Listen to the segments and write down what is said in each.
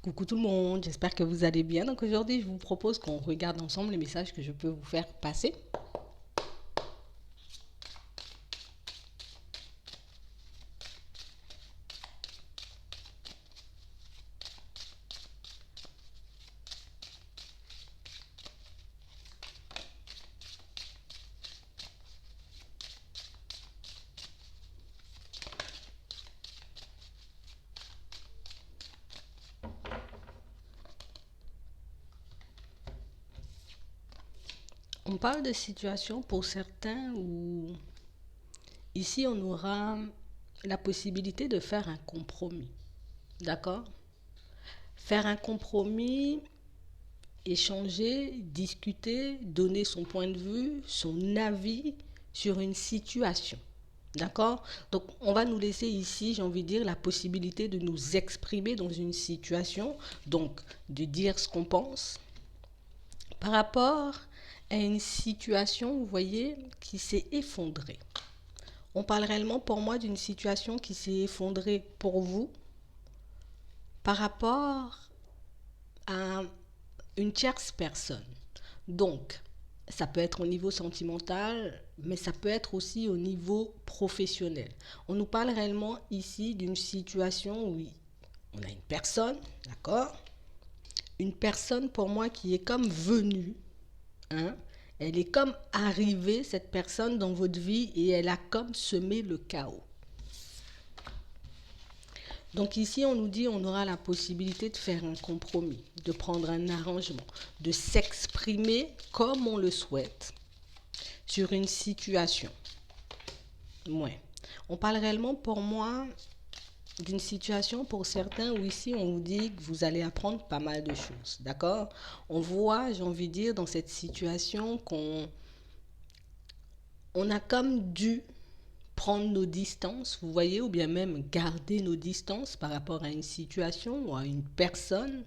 Coucou tout le monde, j'espère que vous allez bien. Donc aujourd'hui, je vous propose qu'on regarde ensemble les messages que je peux vous faire passer. On parle de situations pour certains où ici on aura la possibilité de faire un compromis. D'accord? Faire un compromis, échanger, discuter, donner son point de vue, son avis sur une situation. D'accord? Donc, on va nous laisser ici, j'ai envie de dire, la possibilité de nous exprimer dans une situation, donc de dire ce qu'on pense par rapport à une situation, vous voyez, qui s'est effondrée. On parle réellement pour moi d'une situation qui s'est effondrée pour vous par rapport à une tierce personne. Donc, ça peut être au niveau sentimental, mais ça peut être aussi au niveau professionnel. On nous parle réellement ici d'une situation où on a une personne, d'accord? Une personne pour moi qui est comme venue, hein? Elle est comme arrivée, cette personne, dans votre vie et elle a comme semé le chaos. Donc ici, on nous dit on aura la possibilité de faire un compromis, de prendre un arrangement, de s'exprimer comme on le souhaite sur une situation. Ouais. On parle réellement pour moi d'une situation pour certains où ici on vous dit que vous allez apprendre pas mal de choses. D'accord? On voit, j'ai envie de dire, dans cette situation qu'on a comme dû prendre nos distances, vous voyez, ou bien même garder nos distances par rapport à une situation ou à une personne.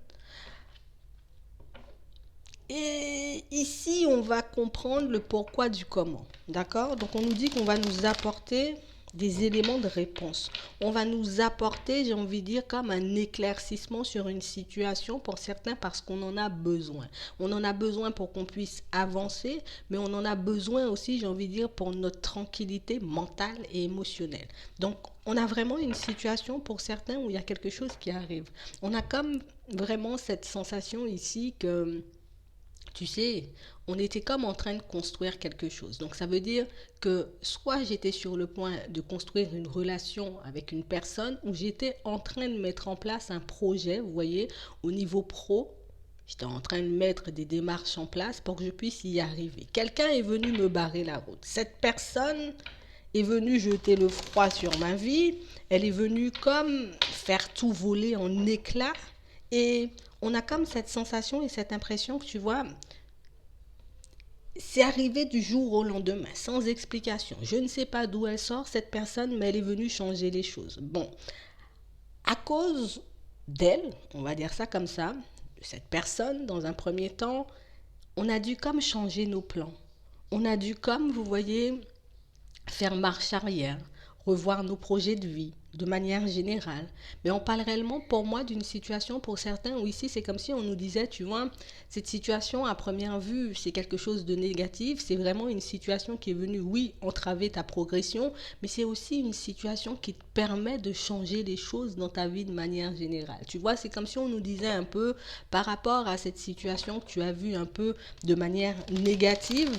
Et ici, on va comprendre le pourquoi du comment. D'accord? Donc, on nous dit qu'on va nous apporter des éléments de réponse. On va nous apporter, j'ai envie de dire, comme un éclaircissement sur une situation pour certains parce qu'on en a besoin. On en a besoin pour qu'on puisse avancer, mais on en a besoin aussi, j'ai envie de dire, pour notre tranquillité mentale et émotionnelle. Donc, on a vraiment une situation pour certains où il y a quelque chose qui arrive. On a comme vraiment cette sensation ici que tu sais, on était comme en train de construire quelque chose. Donc ça veut dire que soit j'étais sur le point de construire une relation avec une personne ou j'étais en train de mettre en place un projet, vous voyez, au niveau pro. J'étais en train de mettre des démarches en place pour que je puisse y arriver. Quelqu'un est venu me barrer la route. Cette personne est venue jeter le froid sur ma vie. Elle est venue comme faire tout voler en éclats. Et on a comme cette sensation et cette impression que tu vois, c'est arrivé du jour au lendemain, sans explication. Je ne sais pas d'où elle sort, cette personne, mais elle est venue changer les choses. Bon, à cause d'elle, on va dire ça comme ça, de cette personne, dans un premier temps, on a dû comme changer nos plans. On a dû comme, vous voyez, faire marche arrière, revoir nos projets de vie de manière générale. Mais on parle réellement pour moi d'une situation pour certains où ici c'est comme si on nous disait, tu vois, cette situation à première vue c'est quelque chose de négatif, c'est vraiment une situation qui est venue, oui, entraver ta progression, mais c'est aussi une situation qui te permet de changer les choses dans ta vie de manière générale. Tu vois, c'est comme si on nous disait un peu par rapport à cette situation que tu as vue un peu de manière négative.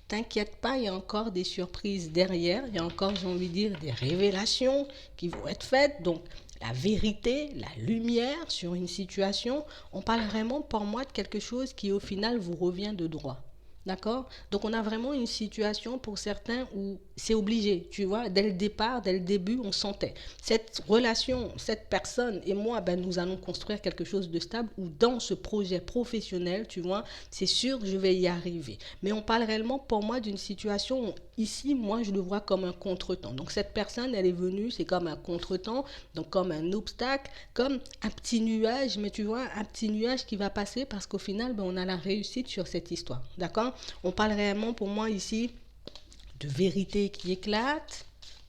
T'inquiète pas, il y a encore des surprises derrière, il y a encore, j'ai envie de dire, des révélations qui vont être faites. Donc, la vérité, la lumière sur une situation, on parle vraiment pour moi de quelque chose qui au final vous revient de droit. D'accord? Donc on a vraiment une situation pour certains où c'est obligé, tu vois, dès le départ, dès le début, on sentait. Cette relation, cette personne et moi, ben, nous allons construire quelque chose de stable où dans ce projet professionnel, tu vois, c'est sûr que je vais y arriver. Mais on parle réellement pour moi d'une situation où ici, moi, je le vois comme un contretemps. Donc cette personne, elle est venue, c'est comme un contretemps, donc comme un obstacle, comme un petit nuage, mais tu vois, un petit nuage qui va passer parce qu'au final, ben, on a la réussite sur cette histoire. D'accord? On parle réellement pour moi ici de vérité qui éclate,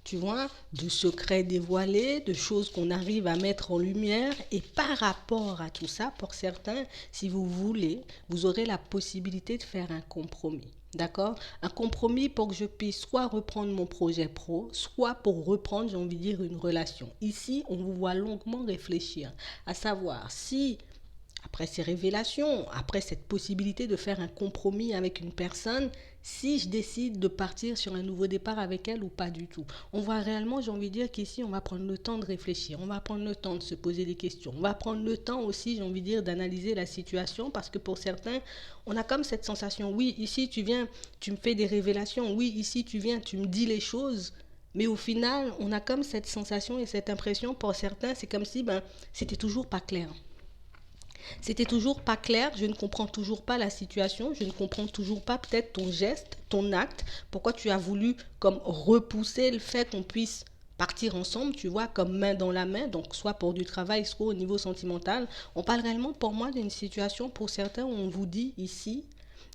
tu vois, de secrets dévoilés, de choses qu'on arrive à mettre en lumière. Et par rapport à tout ça, pour certains, si vous voulez, vous aurez la possibilité de faire un compromis. D'accord? Un compromis pour que je puisse soit reprendre mon projet pro, soit pour reprendre, j'ai envie de dire, une relation. Ici, on vous voit longuement réfléchir, à savoir si après ces révélations, après cette possibilité de faire un compromis avec une personne, si je décide de partir sur un nouveau départ avec elle ou pas du tout. On voit réellement, j'ai envie de dire qu'ici, on va prendre le temps de réfléchir, on va prendre le temps de se poser des questions, on va prendre le temps aussi, j'ai envie de dire, d'analyser la situation parce que pour certains, on a comme cette sensation, oui, ici tu viens, tu me fais des révélations, oui, ici tu viens, tu me dis les choses, mais au final, on a comme cette sensation et cette impression, pour certains, c'est comme si c'était toujours pas clair. C'était toujours pas clair, je ne comprends toujours pas la situation, je ne comprends toujours pas peut-être ton geste, ton acte, pourquoi tu as voulu comme repousser le fait qu'on puisse partir ensemble, tu vois, comme main dans la main, donc soit pour du travail, soit au niveau sentimental. On parle réellement pour moi d'une situation pour certains où on vous dit ici,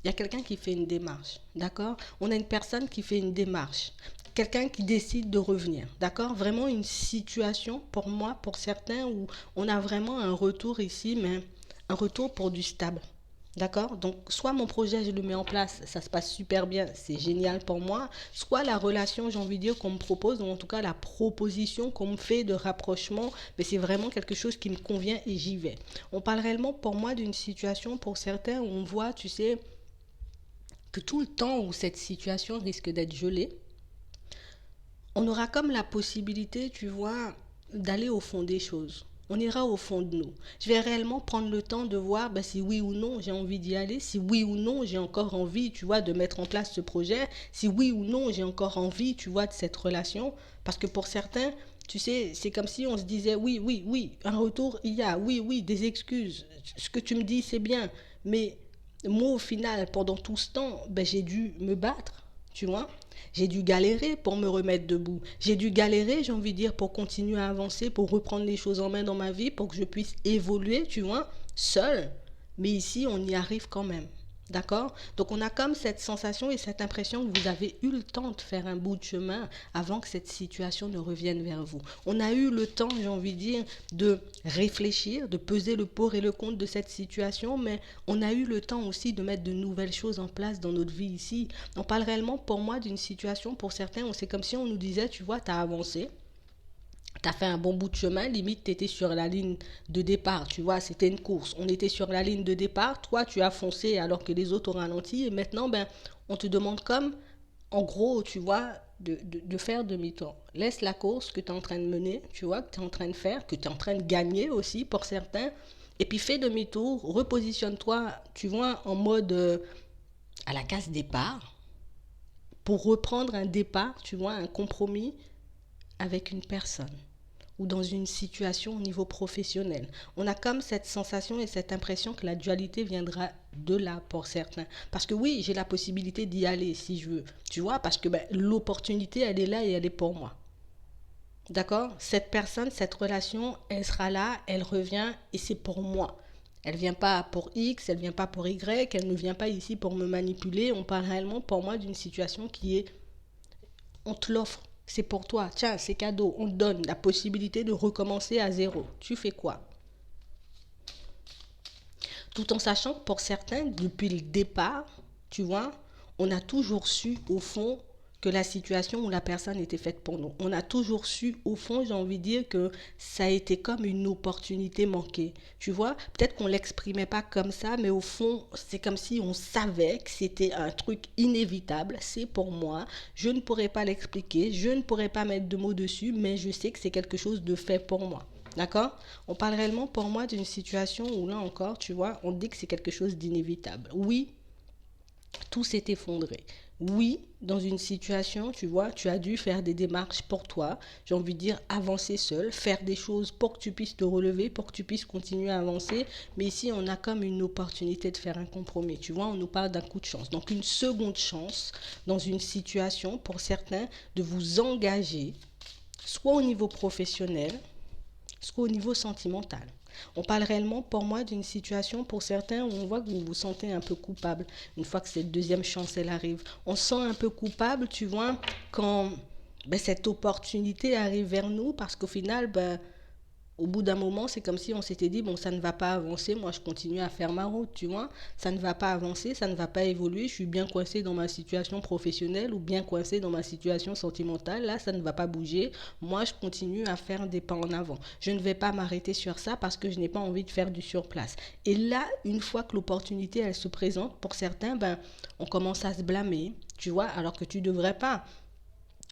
il y a quelqu'un qui fait une démarche, d'accord? On a une personne qui fait une démarche, quelqu'un qui décide de revenir, d'accord? Vraiment une situation pour moi, pour certains, où on a vraiment un retour ici, mais un retour pour du stable. D'accord? Donc, soit mon projet, je le mets en place, ça se passe super bien, c'est génial pour moi. Soit la relation, j'ai envie de dire, qu'on me propose, ou en tout cas la proposition qu'on me fait de rapprochement, mais c'est vraiment quelque chose qui me convient et j'y vais. On parle réellement pour moi d'une situation, pour certains, où on voit, tu sais, que tout le temps où cette situation risque d'être gelée, on aura comme la possibilité, tu vois, d'aller au fond des choses. On ira au fond de nous. Je vais réellement prendre le temps de voir si oui ou non j'ai envie d'y aller, si oui ou non j'ai encore envie, tu vois, de mettre en place ce projet, si oui ou non j'ai encore envie, tu vois, de cette relation. Parce que pour certains, tu sais, c'est comme si on se disait oui, oui, oui, un retour il y a, oui, oui, des excuses. Ce que tu me dis, c'est bien. Mais moi, au final, pendant tout ce temps, j'ai dû me battre, tu vois. J'ai dû galérer pour me remettre debout. J'ai dû galérer, j'ai envie de dire, pour continuer à avancer, pour reprendre les choses en main dans ma vie, pour que je puisse évoluer, tu vois, seul. Mais ici, on y arrive quand même. D'accord? Donc on a comme cette sensation et cette impression que vous avez eu le temps de faire un bout de chemin avant que cette situation ne revienne vers vous. On a eu le temps, j'ai envie de dire, de réfléchir, de peser le pour et le contre de cette situation, mais on a eu le temps aussi de mettre de nouvelles choses en place dans notre vie ici. On parle réellement pour moi d'une situation, pour certains, c'est comme si on nous disait, tu vois, tu as avancé, tu as fait un bon bout de chemin, limite tu étais sur la ligne de départ, tu vois, c'était une course. On était sur la ligne de départ, toi tu as foncé alors que les autres ont ralenti et maintenant on te demande comme, en gros, tu vois, de faire demi-tour. Laisse la course que tu es en train de mener, tu vois, que tu es en train de faire, que tu es en train de gagner aussi pour certains, et puis fais demi-tour, repositionne-toi, tu vois, en mode à la case départ, pour reprendre un départ, tu vois, un compromis avec une personne ou dans une situation au niveau professionnel. On a comme cette sensation et cette impression que la dualité viendra de là pour certains. Parce que oui, j'ai la possibilité d'y aller si je veux, tu vois, parce que l'opportunité, elle est là et elle est pour moi. D'accord? Cette personne, cette relation, elle sera là, elle revient et c'est pour moi. Elle ne vient pas pour X, elle ne vient pas pour Y, elle ne vient pas ici pour me manipuler. On parle réellement pour moi d'une situation qui est, on te l'offre, c'est pour toi, tiens, c'est cadeau, on te donne la possibilité de recommencer à zéro. Tu fais quoi? Tout en sachant que pour certains, depuis le départ, tu vois, on a toujours su au fond que la situation ou la personne était faite pour nous. On a toujours su, au fond, j'ai envie de dire que ça a été comme une opportunité manquée. Tu vois, peut-être qu'on ne l'exprimait pas comme ça, mais au fond, c'est comme si on savait que c'était un truc inévitable. C'est pour moi. Je ne pourrais pas l'expliquer, je ne pourrais pas mettre de mots dessus, mais je sais que c'est quelque chose de fait pour moi. D'accord? On parle réellement pour moi d'une situation où là encore, tu vois, on dit que c'est quelque chose d'inévitable. Oui, tout s'est effondré. Oui, dans une situation, tu vois, tu as dû faire des démarches pour toi. J'ai envie de dire avancer seul, faire des choses pour que tu puisses te relever, pour que tu puisses continuer à avancer. Mais ici, on a comme une opportunité de faire un compromis. Tu vois, on nous parle d'un coup de chance. Donc, une seconde chance dans une situation, pour certains, de vous engager, soit au niveau professionnel, soit au niveau sentimental. On parle réellement pour moi d'une situation pour certains où on voit que vous vous sentez un peu coupable une fois que cette deuxième chance elle arrive. On se sent un peu coupable, tu vois, quand ben, cette opportunité arrive vers nous parce qu'au final, ben, au bout d'un moment, c'est comme si on s'était dit, bon, ça ne va pas avancer, moi je continue à faire ma route, tu vois. Ça ne va pas avancer, ça ne va pas évoluer, je suis bien coincé dans ma situation professionnelle ou bien coincé dans ma situation sentimentale, là, ça ne va pas bouger. Moi, je continue à faire des pas en avant. Je ne vais pas m'arrêter sur ça parce que je n'ai pas envie de faire du surplace. Et là, une fois que l'opportunité, elle se présente, pour certains, ben, on commence à se blâmer, tu vois, alors que tu ne devrais pas.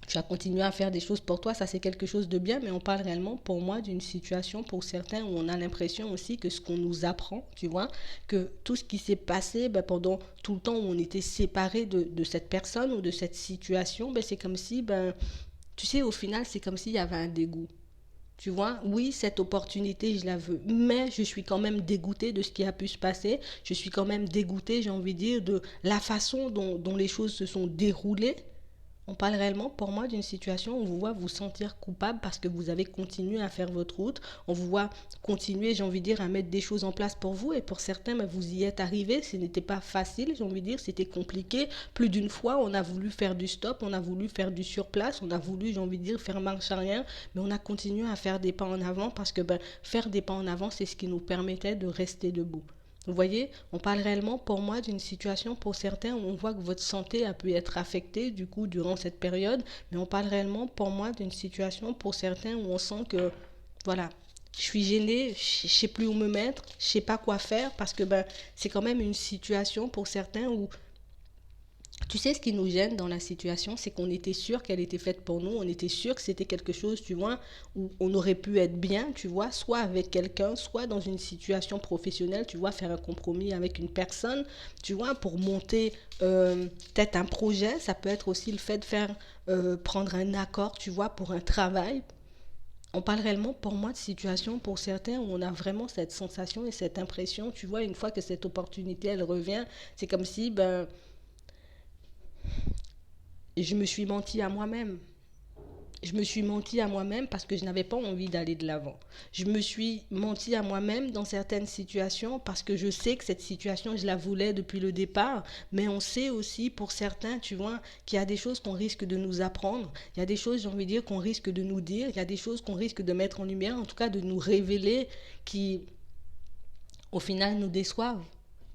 Tu as continué à faire des choses pour toi, ça c'est quelque chose de bien, mais on parle réellement pour moi d'une situation pour certains où on a l'impression aussi que ce qu'on nous apprend, tu vois, que tout ce qui s'est passé ben, pendant tout le temps où on était séparés de cette personne ou de cette situation, ben, c'est comme si, ben, tu sais, au final, c'est comme s'il y avait un dégoût. Tu vois, oui, cette opportunité, je la veux, mais je suis quand même dégoûtée de ce qui a pu se passer. Je suis quand même dégoûtée, j'ai envie de dire, de la façon dont les choses se sont déroulées. On parle réellement pour moi d'une situation où on vous voit vous sentir coupable parce que vous avez continué à faire votre route. On vous voit continuer, j'ai envie de dire, à mettre des choses en place pour vous. Et pour certains, ben, vous y êtes arrivés. Ce n'était pas facile, j'ai envie de dire, c'était compliqué. Plus d'une fois, on a voulu faire du stop, on a voulu faire du surplace, on a voulu, j'ai envie de dire, faire marche arrière. Mais on a continué à faire des pas en avant parce que ben, faire des pas en avant, c'est ce qui nous permettait de rester debout. Vous voyez, on parle réellement pour moi d'une situation pour certains où on voit que votre santé a pu être affectée du coup durant cette période, mais on parle réellement pour moi d'une situation pour certains où on sent que voilà, je suis gênée, je sais plus où me mettre, je sais pas quoi faire parce que ben c'est quand même une situation pour certains où tu sais, ce qui nous gêne dans la situation, c'est qu'on était sûr qu'elle était faite pour nous, on était sûr que c'était quelque chose, tu vois, où on aurait pu être bien, tu vois, soit avec quelqu'un, soit dans une situation professionnelle, tu vois, faire un compromis avec une personne, tu vois, pour monter peut-être un projet, ça peut être aussi le fait de faire, prendre un accord, tu vois, pour un travail. On parle réellement pour moi de situation pour certains où on a vraiment cette sensation et cette impression, tu vois, une fois que cette opportunité, elle revient, c'est comme si, ben, je me suis menti à moi-même. Je me suis menti à moi-même parce que je n'avais pas envie d'aller de l'avant. Je me suis menti à moi-même dans certaines situations parce que je sais que cette situation, je la voulais depuis le départ. Mais on sait aussi pour certains, tu vois, qu'il y a des choses qu'on risque de nous apprendre. Il y a des choses, j'ai envie de dire, qu'on risque de nous dire. Il y a des choses qu'on risque de mettre en lumière, en tout cas de nous révéler, qui, au final, nous déçoivent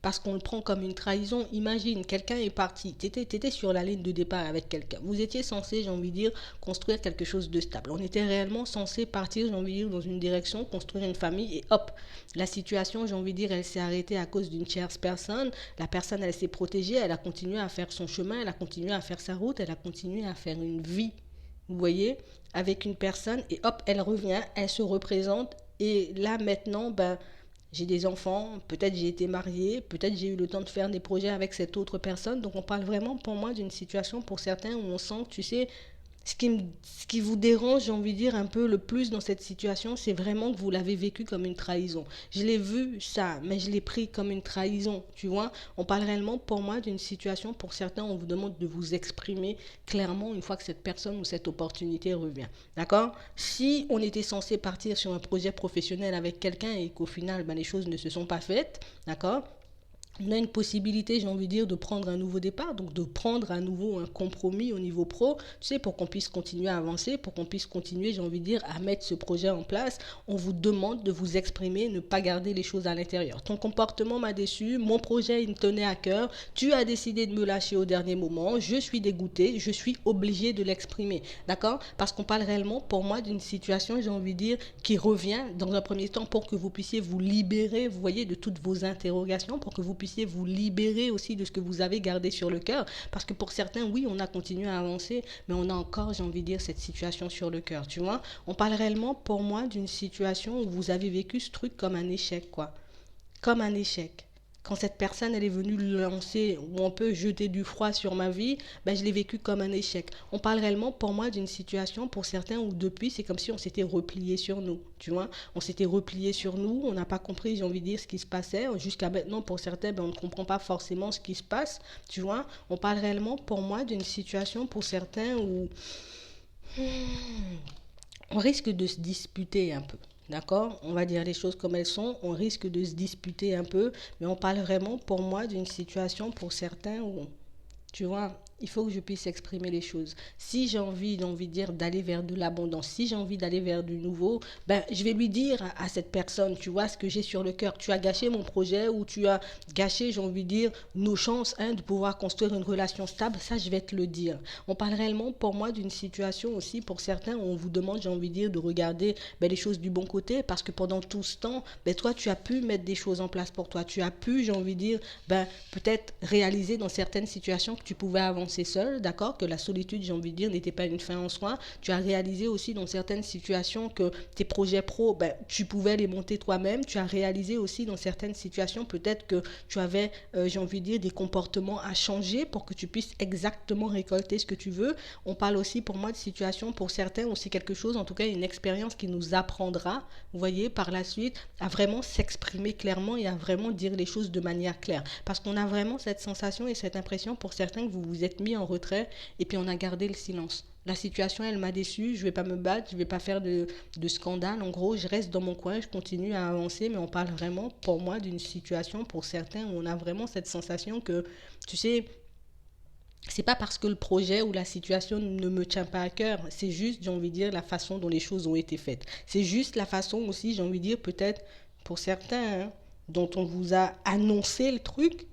parce qu'on le prend comme une trahison. Imagine, quelqu'un est parti, t'étais sur la ligne de départ avec quelqu'un. Vous étiez censé, j'ai envie de dire, construire quelque chose de stable. On était réellement censé partir, j'ai envie de dire, dans une direction, construire une famille et hop, la situation, j'ai envie de dire, elle s'est arrêtée à cause d'une tierce personne. La personne, elle s'est protégée, elle a continué à faire son chemin, elle a continué à faire sa route, elle a continué à faire une vie. Vous voyez, avec une personne et hop, elle revient, elle se représente et là maintenant, ben, j'ai des enfants, peut-être j'ai été mariée, peut-être j'ai eu le temps de faire des projets avec cette autre personne. Donc on parle vraiment pour moi d'une situation pour certains où on sent que, tu sais, ce qui vous dérange, j'ai envie de dire, un peu le plus dans cette situation, c'est vraiment que vous l'avez vécu comme une trahison. Je l'ai vu ça, mais je l'ai pris comme une trahison, tu vois. On parle réellement pour moi d'une situation, pour certains, on vous demande de vous exprimer clairement une fois que cette personne ou cette opportunité revient. D'accord. Si on était censé partir sur un projet professionnel avec quelqu'un et qu'au final, ben, les choses ne se sont pas faites, d'accord, on a une possibilité, j'ai envie de dire, de prendre un nouveau départ, donc de prendre à nouveau un compromis au niveau pro, tu sais, pour qu'on puisse continuer à avancer, pour qu'on puisse continuer, j'ai envie de dire, à mettre ce projet en place. On vous demande de vous exprimer, ne pas garder les choses à l'intérieur. Ton comportement m'a déçu, mon projet, il me tenait à cœur, tu as décidé de me lâcher au dernier moment, je suis dégoûté, je suis obligé de l'exprimer, d'accord? Parce qu'on parle réellement, pour moi, d'une situation, j'ai envie de dire, qui revient dans un premier temps pour que vous puissiez vous libérer, vous voyez, de toutes vos interrogations, pour que vous puissiez vous libérer aussi de ce que vous avez gardé sur le cœur. Parce que pour certains, oui, on a continué à avancer, mais on a encore, j'ai envie de dire, cette situation sur le cœur, tu vois. On parle réellement, pour moi, d'une situation où vous avez vécu ce truc comme un échec, quoi. Comme un échec. Quand cette personne elle est venue lancer ou on peut jeter du froid sur ma vie, ben je l'ai vécu comme un échec. On parle réellement pour moi d'une situation pour certains où depuis c'est comme si on s'était replié sur nous, tu vois. On s'était replié sur nous, on n'a pas compris, j'ai envie de dire, ce qui se passait. Jusqu'à maintenant pour certains, ben, on ne comprend pas forcément ce qui se passe, tu vois. On parle réellement pour moi d'une situation pour certains où on risque de se disputer un peu. D'accord. On va dire les choses comme elles sont. On risque de se disputer un peu. Mais on parle vraiment pour moi d'une situation pour certains où, tu vois, il faut que je puisse exprimer les choses. Si j'ai envie de dire d'aller vers de l'abondance, si j'ai envie d'aller vers du nouveau, ben, je vais lui dire à cette personne, tu vois, ce que j'ai sur le cœur. Tu as gâché mon projet ou tu as gâché, j'ai envie de dire, nos chances de pouvoir construire une relation stable. Ça, je vais te le dire. On parle réellement, pour moi, d'une situation aussi, pour certains, où on vous demande, j'ai envie de dire, de regarder ben, les choses du bon côté, parce que pendant tout ce temps, ben, toi, tu as pu mettre des choses en place pour toi. Tu as pu, j'ai envie de dire, ben, peut-être réaliser dans certaines situations que tu pouvais avancer seul, d'accord, que la solitude, j'ai envie de dire, n'était pas une fin en soi. Tu as réalisé aussi dans certaines situations que tes projets pro, ben, tu pouvais les monter toi-même. Tu as réalisé aussi dans certaines situations peut-être que tu avais, j'ai envie de dire, des comportements à changer pour que tu puisses exactement récolter ce que tu veux. On parle aussi pour moi de situations, pour certains aussi quelque chose, en tout cas une expérience qui nous apprendra, vous voyez, par la suite, à vraiment s'exprimer clairement et à vraiment dire les choses de manière claire. Parce qu'on a vraiment cette sensation et cette impression pour certains que vous vous êtes mis en retrait et puis on a gardé le silence. La situation, elle m'a déçu, je ne vais pas me battre, je ne vais pas faire de scandale. En gros, je reste dans mon coin, je continue à avancer, mais on parle vraiment, pour moi, d'une situation, pour certains, où on a vraiment cette sensation que, tu sais, c'est pas parce que le projet ou la situation ne me tient pas à cœur, c'est juste, j'ai envie de dire, la façon dont les choses ont été faites. C'est juste la façon aussi, j'ai envie de dire, peut-être, pour certains, dont on vous a annoncé le truc,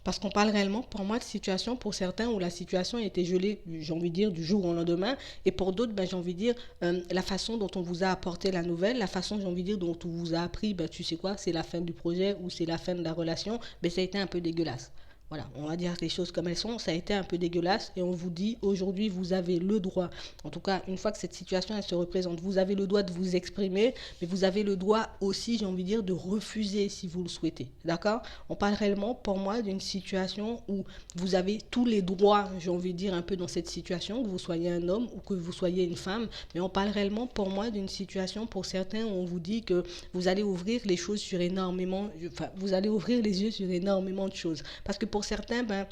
parce qu'on parle réellement, pour moi, de situation pour certains où la situation a été gelée, j'ai envie de dire, du jour au lendemain. Et pour d'autres, ben, j'ai envie de dire, la façon dont on vous a apporté la nouvelle, la façon, j'ai envie de dire, dont on vous a appris, ben, tu sais quoi, c'est la fin du projet ou c'est la fin de la relation, ben, ça a été un peu dégueulasse. Voilà, on va dire les choses comme elles sont, ça a été un peu dégueulasse et on vous dit aujourd'hui vous avez le droit, en tout cas une fois que cette situation elle se représente, vous avez le droit de vous exprimer, mais vous avez le droit aussi, j'ai envie de dire, de refuser si vous le souhaitez, d'accord? On parle réellement pour moi d'une situation où vous avez tous les droits, j'ai envie de dire un peu dans cette situation, que vous soyez un homme ou que vous soyez une femme, mais on parle réellement pour moi d'une situation pour certains où on vous dit que vous allez ouvrir les choses sur énormément, enfin vous allez ouvrir les yeux sur énormément de choses, parce que pour certains, ben,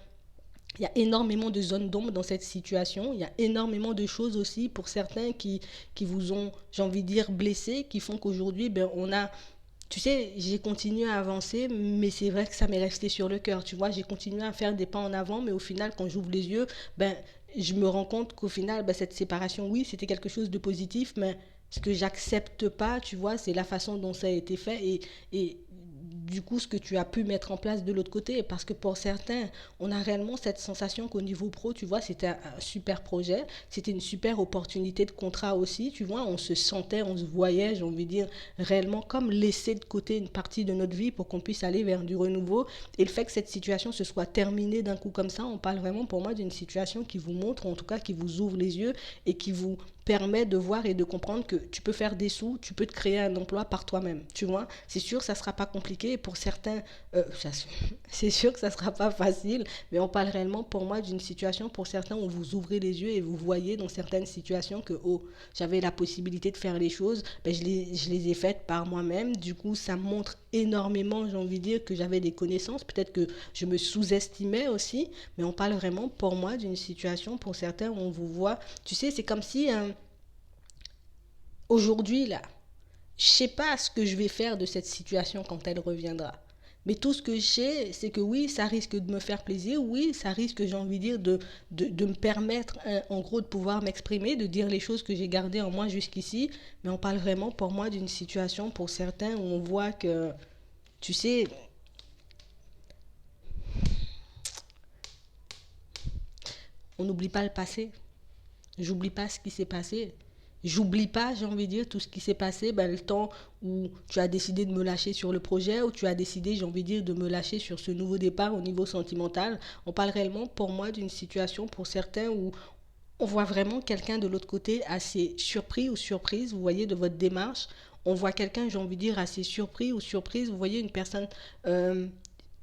il y a énormément de zones d'ombre dans cette situation. Il y a énormément de choses aussi pour certains qui vous ont, j'ai envie de dire, blessés, qui font qu'aujourd'hui, ben, on a... Tu sais, j'ai continué à avancer, mais c'est vrai que ça m'est resté sur le cœur. Tu vois, j'ai continué à faire des pas en avant, mais au final, quand j'ouvre les yeux, ben, je me rends compte qu'au final, ben, cette séparation, oui, c'était quelque chose de positif, mais ce que j'accepte pas, tu vois, c'est la façon dont ça a été fait et du coup ce que tu as pu mettre en place de l'autre côté, parce que pour certains on a réellement cette sensation qu'au niveau pro, tu vois, c'était un super projet, c'était une super opportunité de contrat aussi, tu vois, on se sentait, on se voyait, j'ai envie de dire, réellement comme laisser de côté une partie de notre vie pour qu'on puisse aller vers du renouveau, et le fait que cette situation se soit terminée d'un coup comme ça, on parle vraiment pour moi d'une situation qui vous montre, en tout cas qui vous ouvre les yeux et qui vous permet de voir et de comprendre que tu peux faire des sous, tu peux te créer un emploi par toi-même, tu vois. C'est sûr, ça ne sera pas compliqué et pour certains, c'est sûr que ça ne sera pas facile, mais on parle réellement pour moi d'une situation pour certains où vous ouvrez les yeux et vous voyez dans certaines situations que, oh, j'avais la possibilité de faire les choses, ben je les ai faites par moi-même, du coup ça montre énormément, j'ai envie de dire, que j'avais des connaissances, peut-être que je me sous-estimais aussi, mais on parle vraiment pour moi d'une situation pour certains où on vous voit, tu sais, c'est comme si aujourd'hui, là, je sais pas ce que je vais faire de cette situation quand elle reviendra. Mais tout ce que je sais, c'est que oui, ça risque de me faire plaisir, oui, ça risque, j'ai envie de dire, de me permettre, en gros, de pouvoir m'exprimer, de dire les choses que j'ai gardées en moi jusqu'ici. Mais on parle vraiment, pour moi, d'une situation, pour certains, où on voit que, tu sais, on n'oublie pas le passé. J'oublie pas ce qui s'est passé. J'oublie pas, j'ai envie de dire, tout ce qui s'est passé, ben, le temps où tu as décidé de me lâcher sur le projet, où tu as décidé, j'ai envie de dire, de me lâcher sur ce nouveau départ au niveau sentimental. On parle réellement, pour moi, d'une situation, pour certains, où on voit vraiment quelqu'un de l'autre côté assez surpris ou surprise, vous voyez, de votre démarche. On voit quelqu'un, j'ai envie de dire, assez surpris ou surprise, vous voyez, une personne, euh,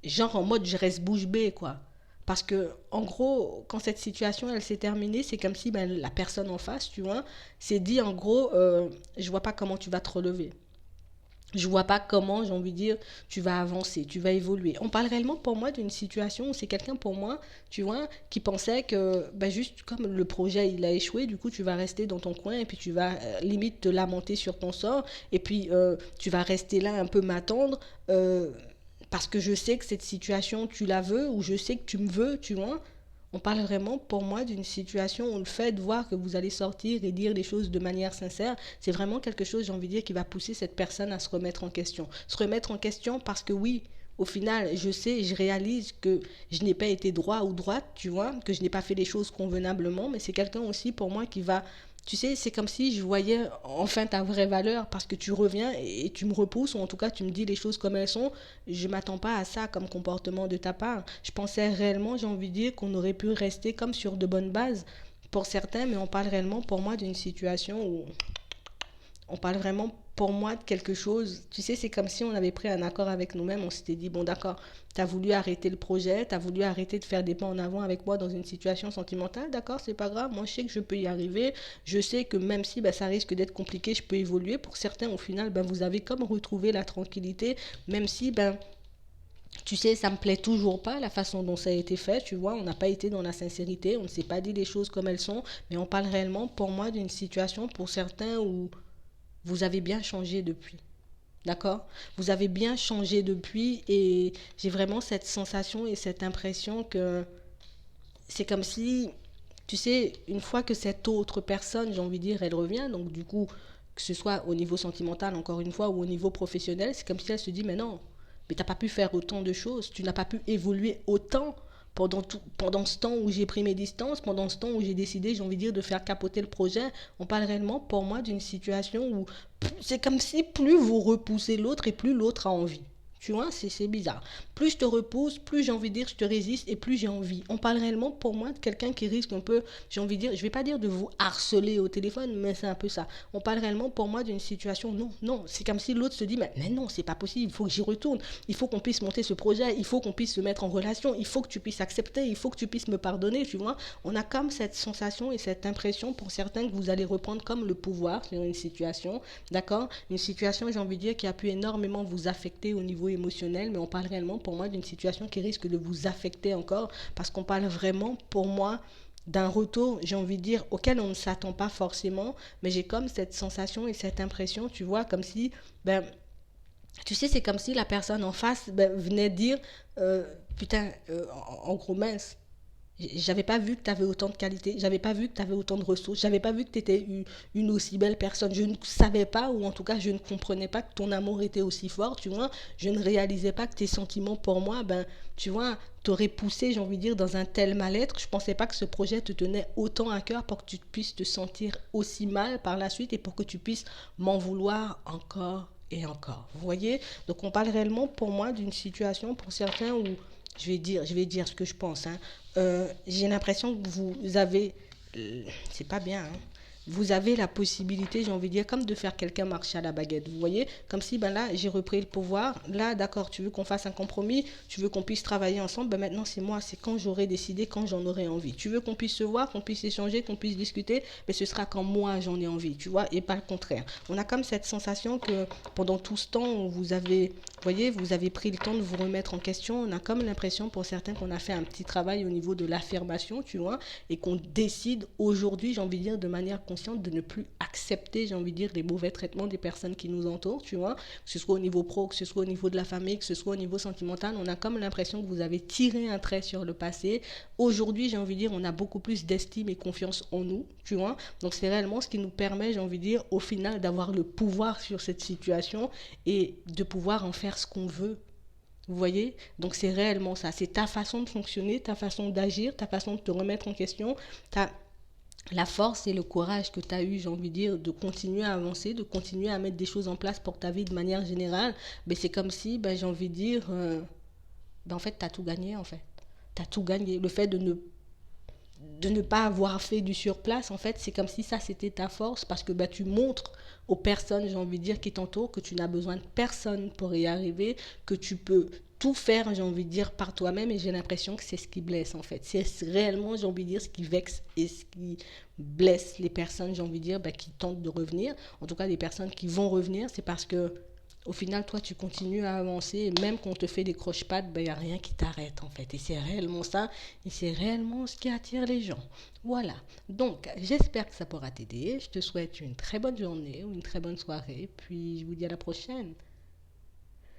genre en mode je reste bouche bée, quoi. Parce que, en gros, quand cette situation, elle s'est terminée, c'est comme si ben, la personne en face, tu vois, s'est dit, en gros, je vois pas comment tu vas te relever. Je vois pas comment, j'ai envie de dire, tu vas avancer, tu vas évoluer. On parle réellement pour moi d'une situation où c'est quelqu'un pour moi, tu vois, qui pensait que, ben juste comme le projet il a échoué, du coup tu vas rester dans ton coin et puis tu vas limite te lamenter sur ton sort et puis tu vas rester là un peu m'attendre parce que je sais que cette situation tu la veux ou je sais que tu me veux, tu vois. On parle vraiment pour moi d'une situation où le fait de voir que vous allez sortir et dire les choses de manière sincère, c'est vraiment quelque chose, j'ai envie de dire, qui va pousser cette personne à se remettre en question. Se remettre en question parce que oui, au final, je sais, je réalise que je n'ai pas été droit ou droite, tu vois, que je n'ai pas fait les choses convenablement, mais c'est quelqu'un aussi pour moi qui va, tu sais, c'est comme si je voyais enfin ta vraie valeur parce que tu reviens et tu me repousses ou en tout cas tu me dis les choses comme elles sont. Je m'attends pas à ça comme comportement de ta part. Je pensais réellement, j'ai envie de dire, qu'on aurait pu rester comme sur de bonnes bases pour certains, mais on parle réellement pour moi d'une situation où on parle vraiment pour moi de quelque chose. Tu sais, c'est comme si on avait pris un accord avec nous-mêmes. On s'était dit, bon d'accord, tu as voulu arrêter le projet, tu as voulu arrêter de faire des pas en avant avec moi dans une situation sentimentale. D'accord, c'est pas grave. Moi, je sais que je peux y arriver. Je sais que même si ça risque d'être compliqué, je peux évoluer. Pour certains, au final, vous avez comme retrouvé la tranquillité, même si, tu sais, ça me plaît toujours pas la façon dont ça a été fait, tu vois, on n'a pas été dans la sincérité, on ne s'est pas dit les choses comme elles sont, mais on parle réellement pour moi d'une situation pour certains où vous avez bien changé depuis. D'accord. Vous avez bien changé depuis et j'ai vraiment cette sensation et cette impression que c'est comme si, tu sais, une fois que cette autre personne, j'ai envie de dire, elle revient, donc du coup, que ce soit au niveau sentimental, encore une fois, ou au niveau professionnel, c'est comme si elle se dit, mais non, mais t'as pas pu faire autant de choses, tu n'as pas pu évoluer autant pendant ce temps où j'ai pris mes distances, pendant ce temps où j'ai décidé, j'ai envie de dire, de faire capoter le projet. On parle réellement, pour moi, d'une situation où c'est comme si plus vous repoussez l'autre et plus l'autre a envie. Tu vois, c'est bizarre. Plus je te repousse, plus j'ai envie de dire je te résiste et plus j'ai envie. On parle réellement pour moi de quelqu'un qui risque un peu, j'ai envie de dire, je vais pas dire de vous harceler au téléphone, mais c'est un peu ça. On parle réellement pour moi d'une situation, non, non, c'est comme si l'autre se dit, mais non, c'est pas possible, il faut que j'y retourne, il faut qu'on puisse monter ce projet, il faut qu'on puisse se mettre en relation, il faut que tu puisses accepter, il faut que tu puisses me pardonner, tu vois. On a comme cette sensation et cette impression pour certains que vous allez reprendre comme le pouvoir sur une situation, d'accord. Une situation, j'ai envie de dire, qui a pu énormément vous affecter au niveau émotionnel, mais on parle réellement pour moi d'une situation qui risque de vous affecter encore parce qu'on parle vraiment pour moi d'un retour, j'ai envie de dire, auquel on ne s'attend pas forcément, mais j'ai comme cette sensation et cette impression, tu vois, comme si, tu sais, c'est comme si la personne en face venait dire, putain, en gros mince, j'avais pas vu que tu avais autant de qualité, j'avais pas vu que tu avais autant de ressources, j'avais pas vu que tu étais une aussi belle personne. Je ne savais pas, ou en tout cas, je ne comprenais pas que ton amour était aussi fort, tu vois. Je ne réalisais pas que tes sentiments pour moi, tu vois, t'aurais poussé, j'ai envie de dire, dans un tel mal-être. Je pensais pas que ce projet te tenait autant à cœur pour que tu puisses te sentir aussi mal par la suite et pour que tu puisses m'en vouloir encore et encore. Vous voyez? Donc on parle réellement pour moi d'une situation pour certains où je vais dire ce que je pense. Hein. J'ai l'impression que vous avez, c'est pas bien. Hein. Vous avez la possibilité, j'ai envie de dire, comme de faire quelqu'un marcher à la baguette. Vous voyez, comme si là, j'ai repris le pouvoir. Là, d'accord, tu veux qu'on fasse un compromis, tu veux qu'on puisse travailler ensemble. Maintenant, c'est moi, c'est quand j'aurai décidé, quand j'en aurai envie. Tu veux qu'on puisse se voir, qu'on puisse échanger, qu'on puisse discuter, mais ce sera quand moi j'en ai envie, tu vois, et pas le contraire. On a comme cette sensation que pendant tout ce temps où vous avez, voyez, vous avez pris le temps de vous remettre en question. On a comme l'impression pour certains qu'on a fait un petit travail au niveau de l'affirmation, tu vois, et qu'on décide aujourd'hui, j'ai envie de dire, de manière consciente de ne plus accepter, j'ai envie de dire, les mauvais traitements des personnes qui nous entourent, tu vois, que ce soit au niveau pro, que ce soit au niveau de la famille, que ce soit au niveau sentimental. On a comme l'impression que vous avez tiré un trait sur le passé. Aujourd'hui, j'ai envie de dire, on a beaucoup plus d'estime et confiance en nous, tu vois. Donc c'est réellement ce qui nous permet, j'ai envie de dire, au final, d'avoir le pouvoir sur cette situation et de pouvoir en faire ce qu'on veut. Vous voyez? Donc c'est réellement ça. C'est ta façon de fonctionner, ta façon d'agir, ta façon de te remettre en question, la force et le courage que tu as eu, j'ai envie de dire, de continuer à avancer, de continuer à mettre des choses en place pour ta vie de manière générale. Mais c'est comme si, j'ai envie de dire, en fait, tu as tout gagné, en fait. Tu as tout gagné. Le fait de ne pas avoir fait du surplace, en fait, c'est comme si ça, c'était ta force parce que tu montres aux personnes, j'ai envie de dire, qui t'entourent que tu n'as besoin de personne pour y arriver, que tu peux tout faire, j'ai envie de dire, par toi-même et j'ai l'impression que c'est ce qui blesse, en fait. C'est réellement, j'ai envie de dire, ce qui vexe et ce qui blesse les personnes, j'ai envie de dire, qui tentent de revenir. En tout cas, les personnes qui vont revenir, c'est parce que au final, toi, tu continues à avancer et même quand on te fait des croche-pattes, il n'y a rien qui t'arrête en fait. Et c'est réellement ça, et c'est réellement ce qui attire les gens. Voilà. Donc, j'espère que ça pourra t'aider. Je te souhaite une très bonne journée ou une très bonne soirée. Puis, je vous dis à la prochaine.